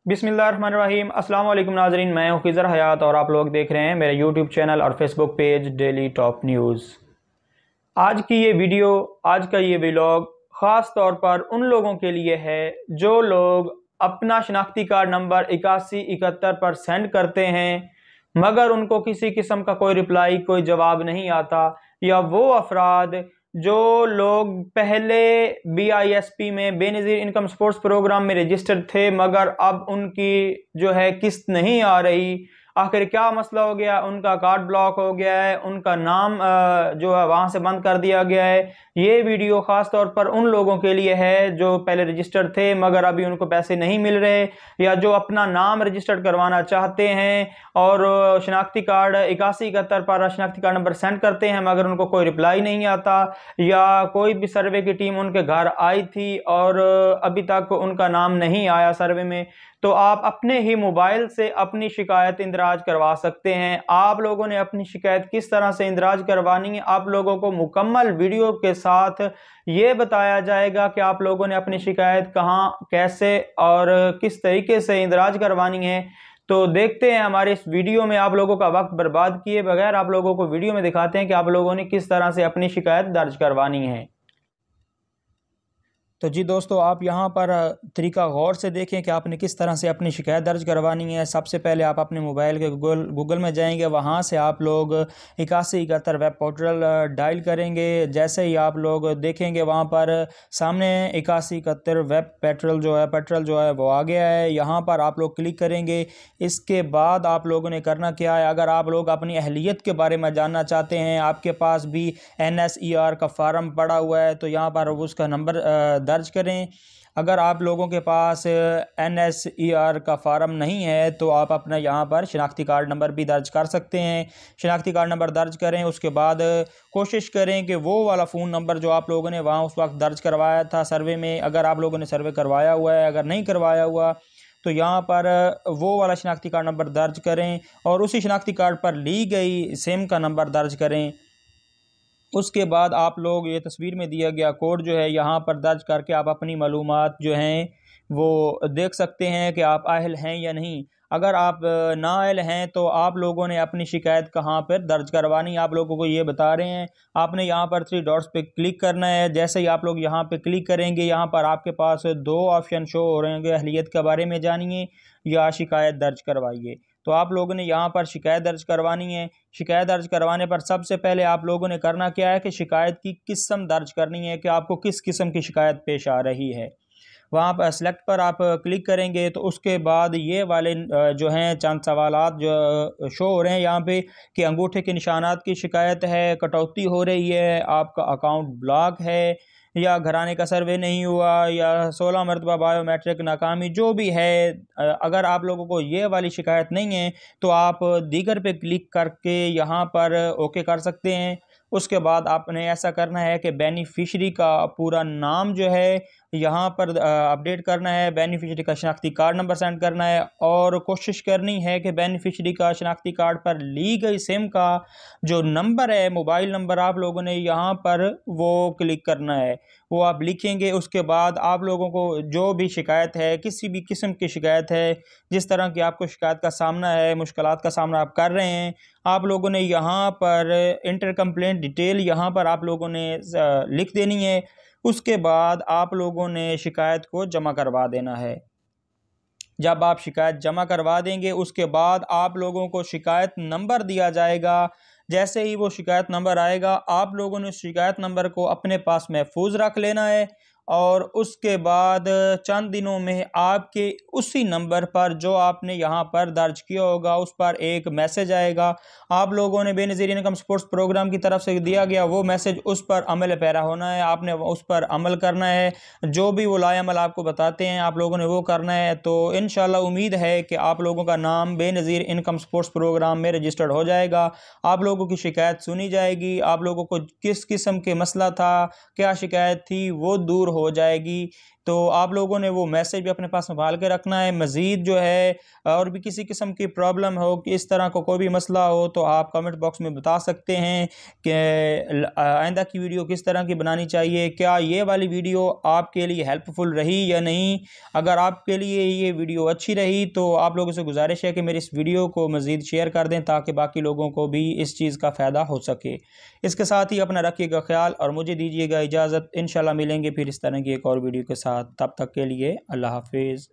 बिस्मिल्लाहिर्रहमानिर्रहीम। अस्सलाम वालेकुम नाजरीन, मैं हूं खिज़र हयात और आप लोग देख रहे हैं मेरे यूट्यूब चैनल और Facebook page daily top news. आज की ये वीडियो, आज का ये व्लॉग ख़ास तौर पर उन लोगों के लिए है जो लोग अपना शनाख्ती कार्ड नंबर 8171 पर सेंड करते हैं मगर उनको किसी किस्म का कोई रिप्लाई, कोई जवाब नहीं आता, या वो अफराद जो लोग पहले BISP में बेनज़ीर इनकम सपोर्ट्स प्रोग्राम में रजिस्टर्ड थे मगर अब उनकी जो है किस्त नहीं आ रही। आखिर क्या मसला हो गया, उनका कार्ड ब्लॉक हो गया है, उनका नाम जो है वहाँ से बंद कर दिया गया है। ये वीडियो ख़ास तौर पर उन लोगों के लिए है जो पहले रजिस्टर्ड थे मगर अभी उनको पैसे नहीं मिल रहे, या जो अपना नाम रजिस्टर्ड करवाना चाहते हैं और शनाख्ती कार्ड 8171 पर शनाख्ती कार्ड नंबर सेंड करते हैं मगर उनको कोई रिप्लाई नहीं आता, या कोई भी सर्वे की टीम उनके घर आई थी और अभी तक उनका नाम नहीं आया सर्वे में। तो आप अपने ही मोबाइल से अपनी शिकायत इंदराज करवा सकते हैं। आप लोगों ने अपनी शिकायत किस तरह से इंदराज करवानी है, आप लोगों को मुकम्मल वीडियो के साथ ये बताया जाएगा कि आप लोगों ने अपनी शिकायत कहाँ, कैसे और किस तरीके से इंदराज करवानी है। तो देखते हैं हमारे इस वीडियो में। आप लोगों का वक्त बर्बाद किए बगैर आप लोगों को वीडियो में दिखाते हैं कि आप लोगों ने किस तरह से अपनी शिकायत दर्ज करवानी है। तो जी दोस्तों, आप यहाँ पर तरीका गौर से देखें कि आपने किस तरह से अपनी शिकायत दर्ज करवानी है। सबसे पहले आप अपने मोबाइल के गूगल में जाएंगे, वहाँ से आप लोग 8171 वेब पोर्टल डायल करेंगे। जैसे ही आप लोग देखेंगे वहाँ पर सामने 8171 वेब पेट्रोल जो है वो आ गया है। यहाँ पर आप लोग क्लिक करेंगे। इसके बाद आप लोगों ने करना क्या है, अगर आप लोग अपनी अहलियत के बारे में जानना चाहते हैं, आपके पास भी NSER का फार्म पड़ा हुआ है, तो यहाँ पर उसका नंबर दर्ज करें। अगर आप लोगों के पास NSER का फार्म नहीं है तो आप अपना यहाँ पर शनाख्ती कार्ड नंबर भी दर्ज कर सकते हैं। शनाख्ती कार्ड नंबर दर्ज करें, उसके बाद कोशिश करें कि वो वाला फ़ोन नंबर जो आप लोगों ने वहाँ उस वक्त दर्ज करवाया था सर्वे में, अगर आप लोगों ने सर्वे करवाया हुआ है, अगर नहीं करवाया हुआ तो यहाँ पर वो वाला शनाख्ती कार्ड नंबर दर्ज करें और उसी शनाख्ती कार्ड पर ली गई सिम का नंबर दर्ज करें। उसके बाद आप लोग ये तस्वीर में दिया गया कोड जो है यहाँ पर दर्ज करके आप अपनी मालूमात जो हैं वो देख सकते हैं कि आप अहल हैं या नहीं। अगर आप नाअहल हैं तो आप लोगों ने अपनी शिकायत कहाँ पर दर्ज करवानी, आप लोगों को ये बता रहे हैं। आपने यहाँ पर 3 डॉट्स पे क्लिक करना है। जैसे ही आप लोग यहाँ पे क्लिक करेंगे, यहाँ पर आपके पास 2 ऑप्शन शो हो रहे हैं, अहलियत के बारे में जानिए या शिकायत दर्ज करवाइए। तो आप लोगों ने यहाँ पर शिकायत दर्ज करवानी है। शिकायत दर्ज करवाने पर सबसे पहले आप लोगों ने करना क्या है कि शिकायत की किस्म दर्ज करनी है कि आपको किस किस्म की शिकायत पेश आ रही है। वहाँ पर सेलेक्ट पर आप क्लिक करेंगे तो उसके बाद ये वाले जो हैं चंद सवालात जो शो हो रहे हैं यहाँ पे कि अंगूठे के निशानात की शिकायत है, कटौती हो रही है, आपका अकाउंट ब्लॉक है, या घराने का सर्वे नहीं हुआ, या 16 मरतबा बायोमेट्रिक नाकामी, जो भी है। अगर आप लोगों को ये वाली शिकायत नहीं है तो आप दीगर पे क्लिक करके यहाँ पर ओके कर सकते हैं। उसके बाद आपने ऐसा करना है कि बेनिफिशरी का पूरा नाम जो है यहाँ पर अपडेट करना है, बेनिफिशरी का शनाख्ती कार्ड नंबर सेंड करना है और कोशिश करनी है कि बेनिफिशरी का शनाख्ती कार्ड पर ली गई सिम का जो नंबर है, मोबाइल नंबर, आप लोगों ने यहाँ पर वो क्लिक करना है, वो आप लिखेंगे। उसके बाद आप लोगों को जो भी शिकायत है, किसी भी किस्म की शिकायत है, जिस तरह की आपको शिकायत का सामना है, मुश्किलात का सामना आप कर रहे हैं, आप लोगों ने यहाँ पर इंटर कंप्लेंट डिटेल यहाँ पर आप लोगों ने लिख देनी है। उसके बाद आप लोगों ने शिकायत को जमा करवा देना है। जब आप शिकायत जमा करवा देंगे उसके बाद आप लोगों को शिकायत नंबर दिया जाएगा। जैसे ही वो शिकायत नंबर आएगा आप लोगों ने शिकायत नंबर को अपने पास महफूज रख लेना है और उसके बाद चंद दिनों में आपके उसी नंबर पर जो आपने यहाँ पर दर्ज किया होगा उस पर एक मैसेज आएगा। आप लोगों ने बेनज़ीर इनकम सपोर्ट्स प्रोग्राम की तरफ से दिया गया वो मैसेज, उस पर अमल पैरा होना है, आपने उस पर अमल करना है। जो भी वो लाएअमल आपको बताते हैं आप लोगों ने वो करना है। तो इंशाल्लाह उम्मीद है कि आप लोगों का नाम बेनज़ीर इनकम सपोर्ट्स प्रोग्राम में रजिस्टर्ड हो जाएगा। आप लोगों की शिकायत सुनी जाएगी, आप लोगों को किस किस्म के मसला था, क्या शिकायत थी, वो दूर हो जाएगी। तो आप लोगों ने वो मैसेज भी अपने पास संभाल के रखना है। मज़ीद जो है और भी किसी किस्म की प्रॉब्लम हो कि इस तरह का कोई भी मसला हो तो आप कमेंट बॉक्स में बता सकते हैं कि आइंदा की वीडियो किस तरह की बनानी चाहिए, क्या ये वाली वीडियो आपके लिए हेल्पफुल रही या नहीं। अगर आपके लिए ये वीडियो अच्छी रही तो आप लोगों से गुजारिश है कि मेरी इस वीडियो को मज़ीद शेयर कर दें ताकि बाकी लोगों को भी इस चीज़ का फ़ायदा हो सके। इसके साथ ही अपना रखिएगा ख्याल और मुझे दीजिएगा इजाज़त। इंशाल्लाह मिलेंगे फिर इस तरह की एक और वीडियो के साथ। तब तक के लिए अल्लाह हाफिज़।